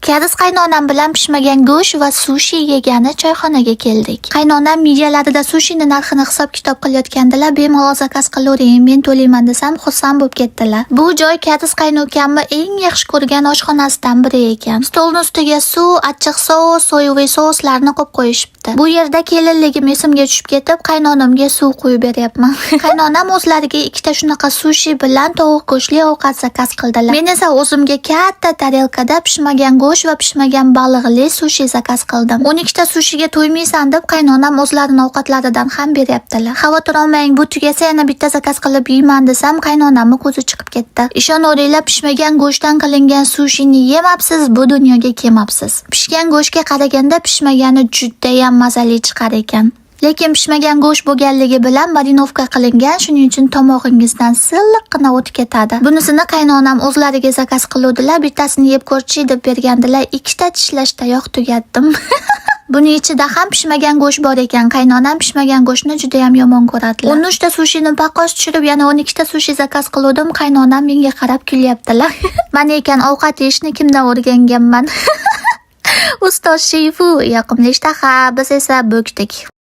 Kariz qaynonam bilan pishmagan go'sht va sushi yegani choyxonaga keldik. Qaynonam miyalarida sushini narxini hisob-kitob qilayotgandilar. Bemalol zakaz qilavering, men to'layman desam, xursand bo'lib ketdilar. Bu joy Kariz qaynokamni eng yaxshi ko'rgan oshxonasidan biri ekan. Stolning ustiga suv, achchiq sos, so'yavli soslarni qo'yib qo'yishibdi. Bu yerda kelinligim esimga tushib ketib, qaynonamga suv quyib beryapman. Qaynonam o'zlariga ikkita shunaqa sushi bilan tovuq go'shtli ovqat zakaz qildilar. Men esa o'zimga katta tarelkada pishmagan go'sht va pishmagan baliqli sushi zakaz qildim. 12 ta sushiga to'ymaysan deb qaynonam o'zlarining ovqatlaridan ham beryaptilar. Xavotir olmang, bu tugasa yana bitta zakaz qilib yeyman desam, qaynonamning ko'zi chiqib ketdi. Ishonaveringlar, pishmagan go'shtdan qilingan sushini yemabsiz, bu dunyoga kelmabsiz. Pishgan go'shtga qaraganda pishmagani juda ham mazali chiqar ekan. Lekin pishmagan go'sht bo'lganligi bilan marinovka qilingan, shuning uchun tomog'ingizdan silliqqina o'tib ketadi. Bunisini qaynonam o'zlariga zakaz qiluvdilar, bittasini yeb ko'rchi deb bergandilar. Ikkita tishlashdayoq tugatdim. Buni ichida ham pishmagan go'sht bor ekan. Qaynonam pishmagan go'shtni juda ham yomon ko'radilar. 13 ta sushini paqqos tushirib, yana 12 ta sushi zakaz qildim. Qaynonam menga qarab kulyaptilar. Mana ekan ovqat yeyishni kimdan o'rganganman. Ustoz shefu, yoqimli ishtaha, biz esa bo'kdik.